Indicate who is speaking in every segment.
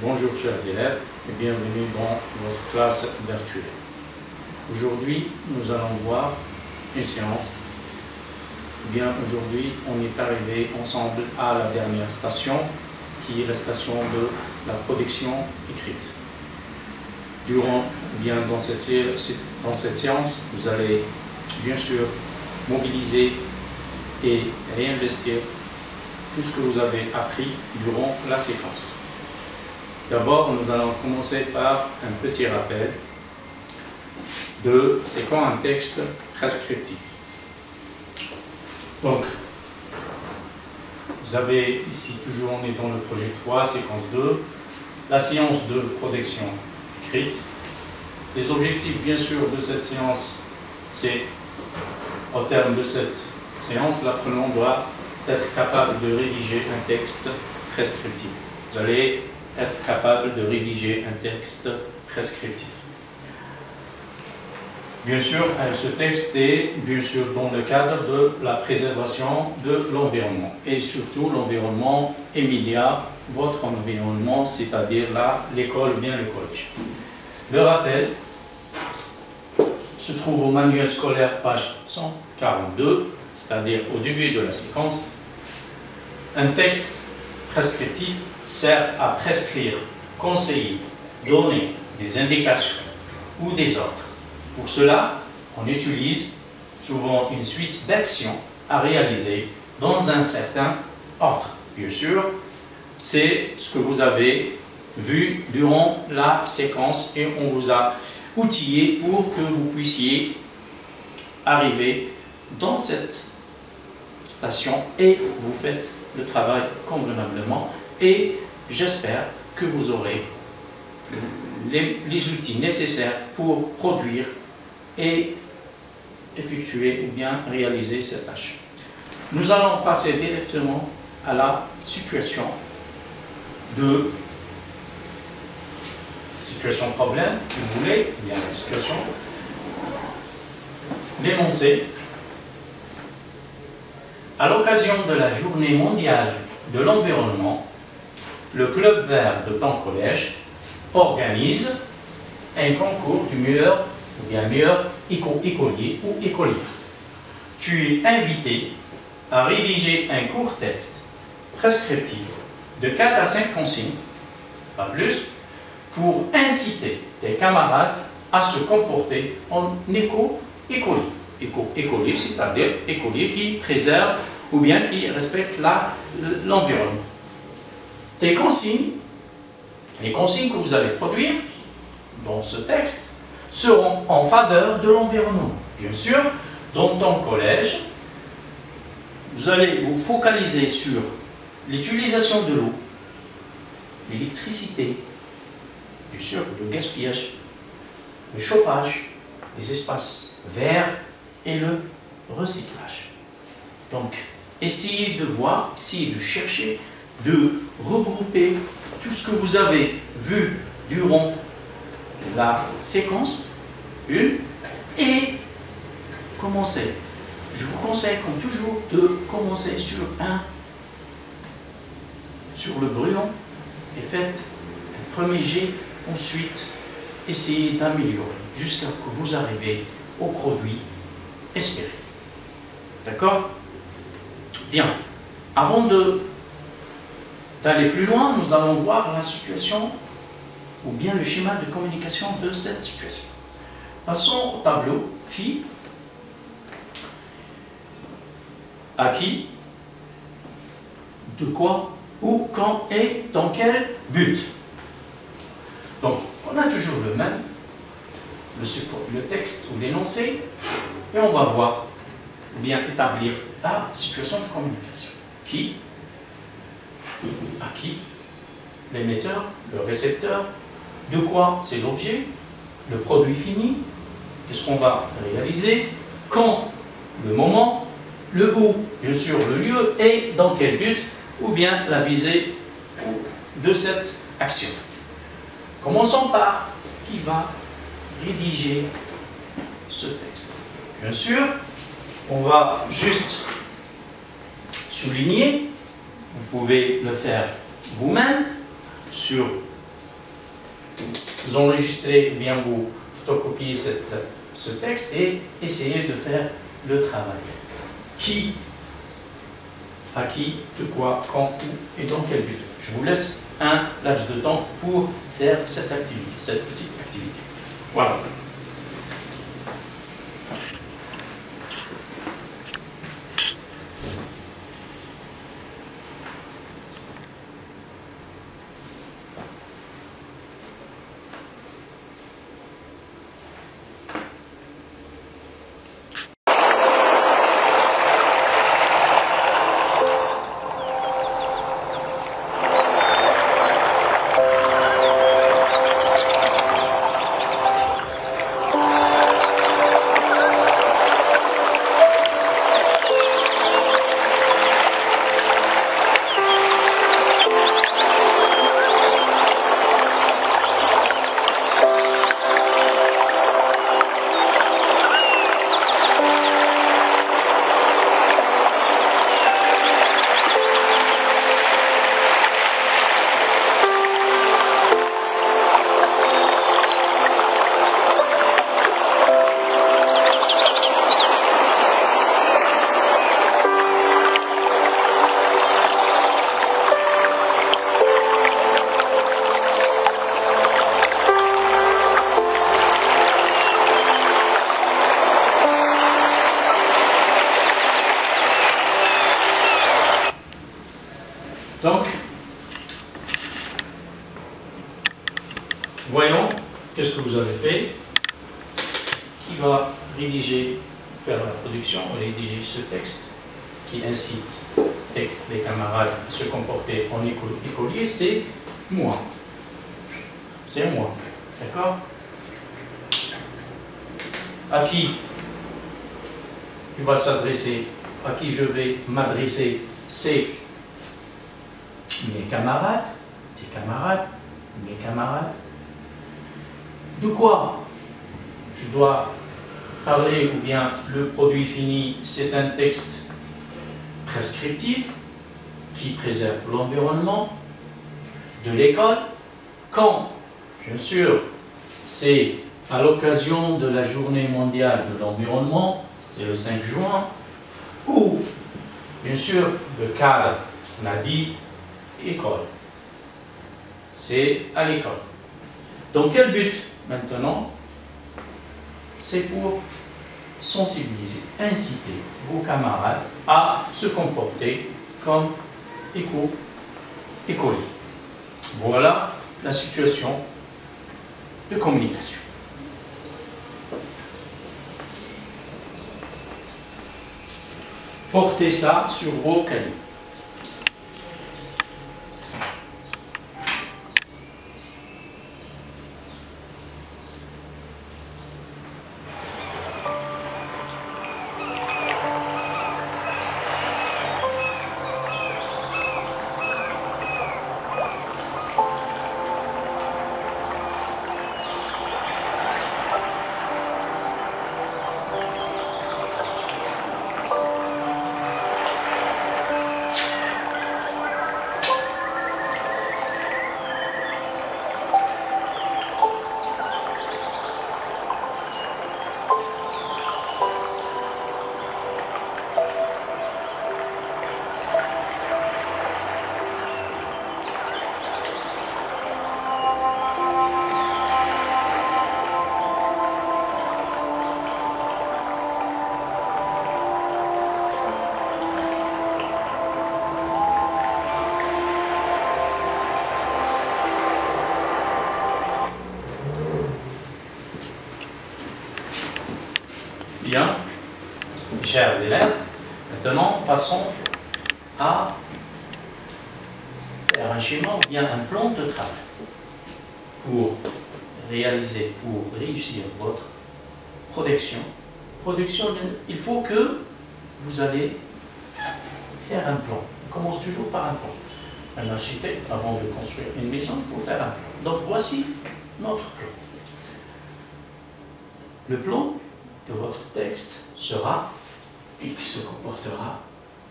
Speaker 1: Bonjour chers élèves et bienvenue dans votre classe virtuelle. Aujourd'hui, nous allons voir une séance. Aujourd'hui, on est arrivé ensemble à la dernière station, qui est la station de la production écrite. Dans cette séance, vous allez bien sûr mobiliser et réinvestir tout ce que vous avez appris durant la séquence. D'abord, nous allons commencer par un petit rappel de c'est quoi un texte prescriptif. Donc, vous avez ici, toujours on est dans le projet 3, séquence 2, la séance de production écrite. Les objectifs, bien sûr, de cette séance, c'est, au terme de cette séance, l'apprenant doit être capable de rédiger un texte prescriptif. Vous allez être capable de rédiger un texte prescriptif. Bien sûr, ce texte est bien sûr dans le cadre de la préservation de l'environnement et surtout l'environnement immédiat, votre environnement, c'est-à-dire l'école ou bien le collège. Le rappel se trouve au manuel scolaire, page 142, c'est-à-dire au début de la séquence. Un texte prescriptif sert à prescrire, conseiller, donner des indications ou des ordres. Pour cela, on utilise souvent une suite d'actions à réaliser dans un certain ordre. Bien sûr, c'est ce que vous avez vu durant la séquence et on vous a outillé pour que vous puissiez arriver dans cette station et vous faites le travail convenablement et j'espère que vous aurez les outils nécessaires pour produire et effectuer ou bien réaliser cette tâche. Nous allons passer directement à la situation problème, si vous voulez, il y a la situation, l'énoncé. À l'occasion de la journée mondiale de l'environnement, le club vert de ton collège organise un concours du meilleur écolier ou écolière. Tu es invité à rédiger un court texte prescriptif de 4 à 5 consignes, pas plus, pour inciter tes camarades à se comporter en écolier. Écolier, c'est-à-dire écolier qui préserve ou bien qui respecte l'environnement. Tes consignes, les consignes que vous allez produire dans ce texte seront en faveur de l'environnement. Bien sûr, dans ton collège, vous allez vous focaliser sur l'utilisation de l'eau, l'électricité, bien sûr le gaspillage, le chauffage, les espaces verts et le recyclage. Donc, essayez de voir, essayez de chercher, de regrouper tout ce que vous avez vu durant la séquence 1 et commencez. Je vous conseille comme toujours de commencer sur le brouillon et faites un premier jet, ensuite essayez d'améliorer jusqu'à ce que vous arrivez au produit espéré. D'accord? Bien. Avant d'aller plus loin, nous allons voir la situation ou bien le schéma de communication de cette situation. Passons au tableau qui, à qui, de quoi, où, quand et dans quel but. Donc, on a toujours le même, le texte ou l'énoncé, et on va voir ou bien établir la situation de communication. Qui, à qui, l'émetteur, le récepteur, de quoi c'est l'objet, le produit fini, qu'est-ce qu'on va réaliser, quand, le moment, le où, bien sûr le lieu, et dans quel but, ou bien la visée de cette action. Commençons par qui va rédiger ce texte. Bien sûr, on va juste souligner, vous pouvez le faire vous-même sur vous enregistrez ou bien vous photocopiez ce texte et essayez de faire le travail. Qui, à qui, de quoi, quand, où et dans quel but. Je vous laisse un laps de temps pour faire cette activité, cette petite activité. Voilà. Donc, voyons qu'est-ce que vous avez fait. Qui va rédiger, faire la production, rédiger ce texte qui incite les camarades à se comporter en écolier, c'est moi. C'est moi. D'accord? À qui il va s'adresser, à qui je vais m'adresser, c'est mes camarades, tes camarades, mes camarades. De quoi je dois parler ou bien le produit fini, c'est un texte prescriptif qui préserve l'environnement de l'école. Quand, bien sûr, c'est à l'occasion de la journée mondiale de l'environnement, c'est le 5 juin, ou, bien sûr, le cadre, on a dit, école. C'est à l'école. Dans quel but maintenant? C'est pour sensibiliser, inciter vos camarades à se comporter comme écoliers. Voilà la situation de communication. Portez ça sur vos cahiers. Bien, mes chers élèves, maintenant passons à faire un schéma ou bien un plan de travail pour réaliser, pour réussir votre production. Il faut que vous allez faire un plan. On commence toujours par un plan. Un architecte, avant de construire une maison, il faut faire un plan. Donc voici notre plan. Le plan de votre texte sera, il se comportera,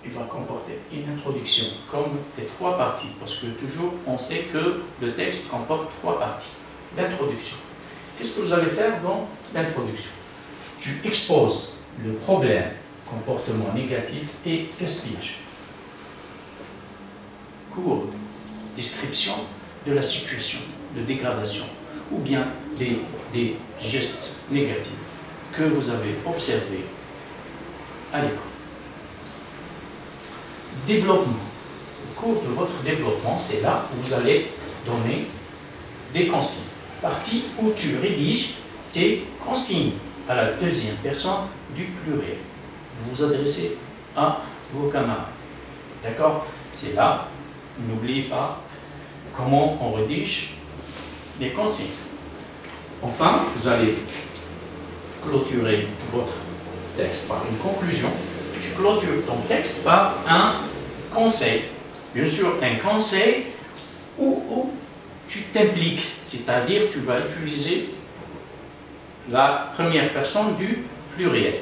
Speaker 1: il va comporter une introduction, comme les 3 parties, parce que toujours on sait que le texte comporte 3 parties. l'introduction. Qu'est-ce que vous allez faire dans l'introduction? Tu exposes le problème, comportement négatif et gaspillage. Court description de la situation de dégradation ou bien des gestes négatifs que vous avez observés à l'école. Développement. Au cours de votre développement, c'est là où vous allez donner des consignes. Partie où tu rédiges tes consignes à la deuxième personne du pluriel. Vous vous adressez à vos camarades. D'accord? C'est là, n'oubliez pas comment on rédige les consignes. Enfin, vous allez clôturer votre texte par une conclusion. Tu clôtures ton texte par un conseil. Bien sûr, un conseil où tu t'impliques, c'est-à-dire tu vas utiliser la première personne du pluriel.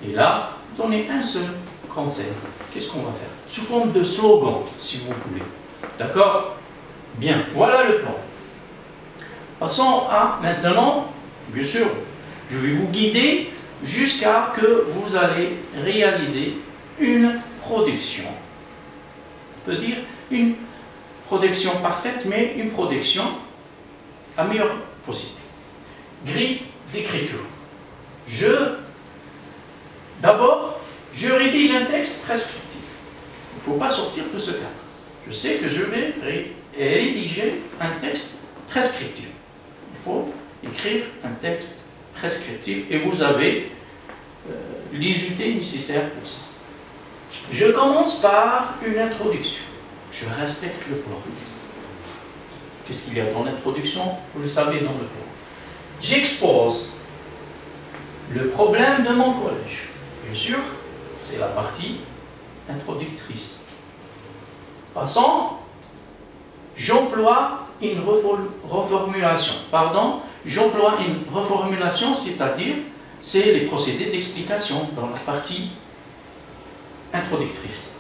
Speaker 1: Et là, donner un seul conseil. Qu'est-ce qu'on va faire? Sous forme de slogan, si vous voulez. D'accord? Bien, voilà le plan. Passons à maintenant, bien sûr, je vais vous guider jusqu'à que vous allez réaliser une production. On peut dire une production parfaite, mais une production la meilleure possible. Grille d'écriture. D'abord, je rédige un texte prescriptif. Il ne faut pas sortir de ce cadre. Je sais que je vais rédiger un texte prescriptif. Il faut écrire un texte prescriptif et vous avez les outils nécessaires pour ça. Je commence par une introduction. Je respecte le plan. Qu'est-ce qu'il y a dans l'introduction? Vous le savez dans le plan. J'expose le problème de mon collège. Bien sûr, c'est la partie introductrice. Passons, j'emploie une reformulation. J'emploie une reformulation, c'est-à-dire, c'est les procédés d'explication dans la partie introductrice.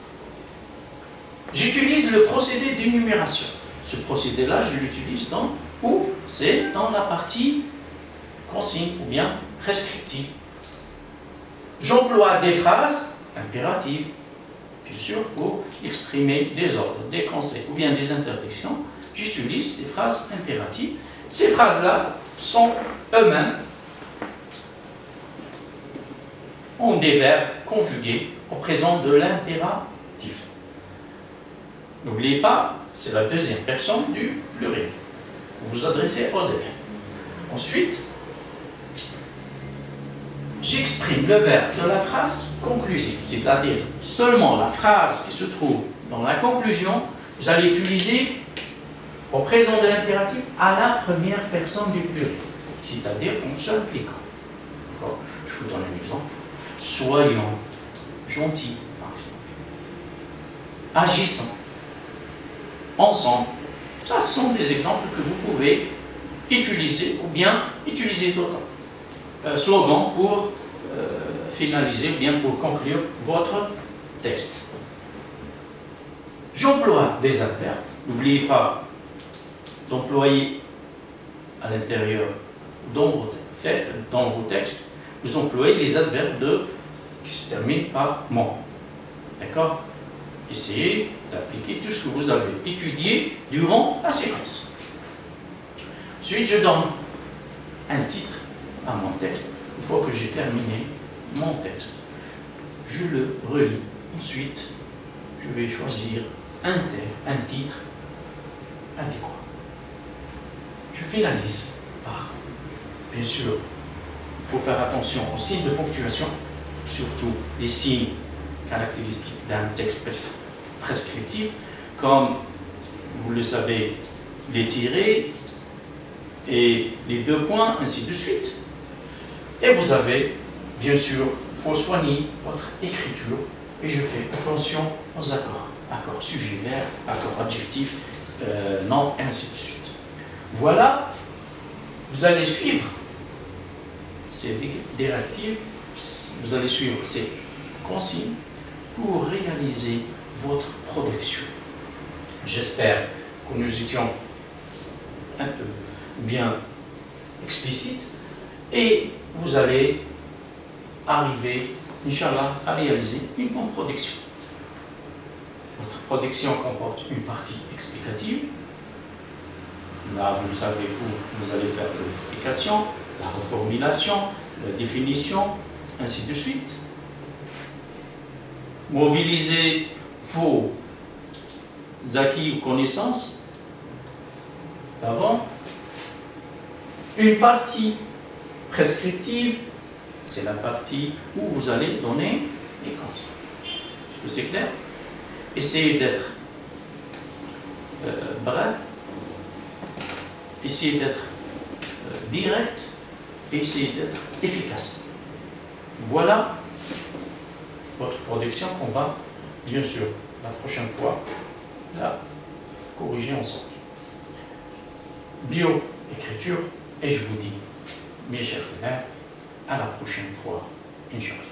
Speaker 1: J'utilise le procédé d'énumération. Ce procédé-là, je l'utilise c'est dans la partie consigne ou bien prescriptive. J'emploie des phrases impératives, bien sûr, pour exprimer des ordres, des conseils ou bien des interdictions. J'utilise des phrases impératives. Ces phrases-là sont eux-mêmes ont des verbes conjugués au présent de l'impératif. N'oubliez pas, c'est la deuxième personne du pluriel. Vous vous adressez aux élèves. Ensuite, j'exprime le verbe de la phrase conclusive, c'est-à-dire seulement la phrase qui se trouve dans la conclusion, vous allez utiliser au présent de l'impératif à la première personne du pluriel, c'est-à-dire en s'impliquant. Je vous donne un exemple. Soyons gentils, par exemple. Agissons. Ensemble. Ça, ce sont des exemples que vous pouvez utiliser ou bien utiliser d'autres slogans pour finaliser ou bien pour conclure votre texte. J'emploie des adverbes. N'oubliez pas d'employer à l'intérieur dans vos textes, vous employez les adverbes qui se terminent par « mon ». D'accord? Essayez d'appliquer tout ce que vous avez étudié durant la séquence. Ensuite, je donne un titre à mon texte. Une fois que j'ai terminé mon texte, je le relis. Ensuite, je vais choisir un titre adéquat. Je finalise par, bien sûr, il faut faire attention aux signes de ponctuation, surtout les signes caractéristiques d'un texte prescriptif, comme vous le savez, les tirets et les deux points, ainsi de suite. Et vous avez, bien sûr, il faut soigner votre écriture, et je fais attention aux accords. Accord sujet, verbe, accord adjectif, nom, ainsi de suite. Voilà, vous allez suivre ces directives, vous allez suivre ces consignes pour réaliser votre production. J'espère que nous étions un peu bien explicite et vous allez arriver, Inch'Allah, à réaliser une bonne production. Votre production comporte une partie explicative. Là, vous savez où vous allez faire l'explication, la reformulation, la définition, ainsi de suite. Mobilisez vos acquis ou connaissances d'avant. Une partie prescriptive, c'est la partie où vous allez donner les consignes. Est-ce que c'est clair? Essayez d'être bref, essayez d'être direct, essayez d'être efficace. Voilà votre production qu'on va, bien sûr, la prochaine fois, la corriger ensemble. Bio-écriture, et je vous dis, mes chers élèves, à la prochaine fois, Inch'Allah.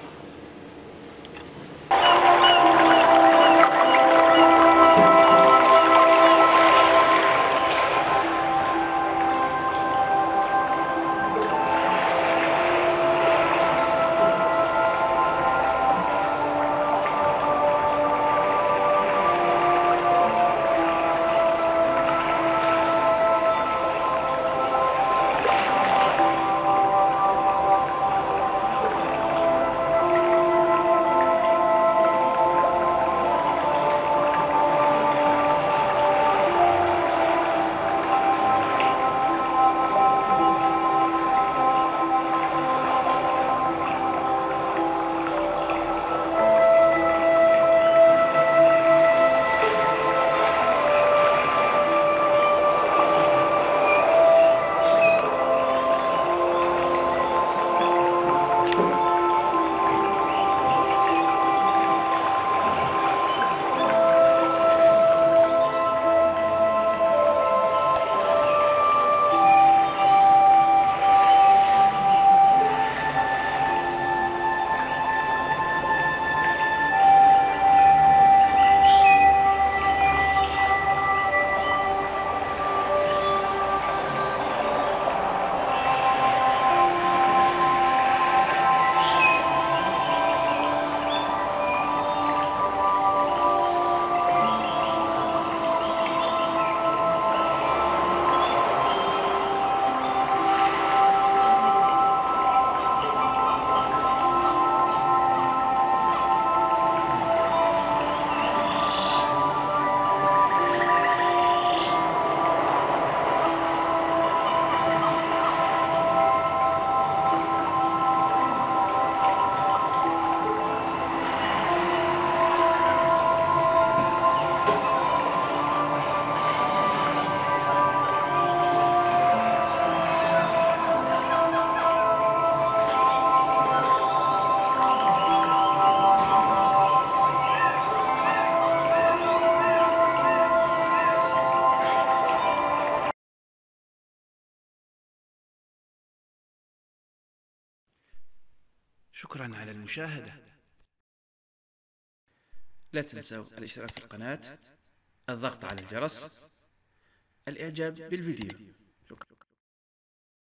Speaker 2: شكرا على المشاهدة. لا تنسوا الاشتراك في القناة، الضغط على الجرس، الإعجاب بالفيديو.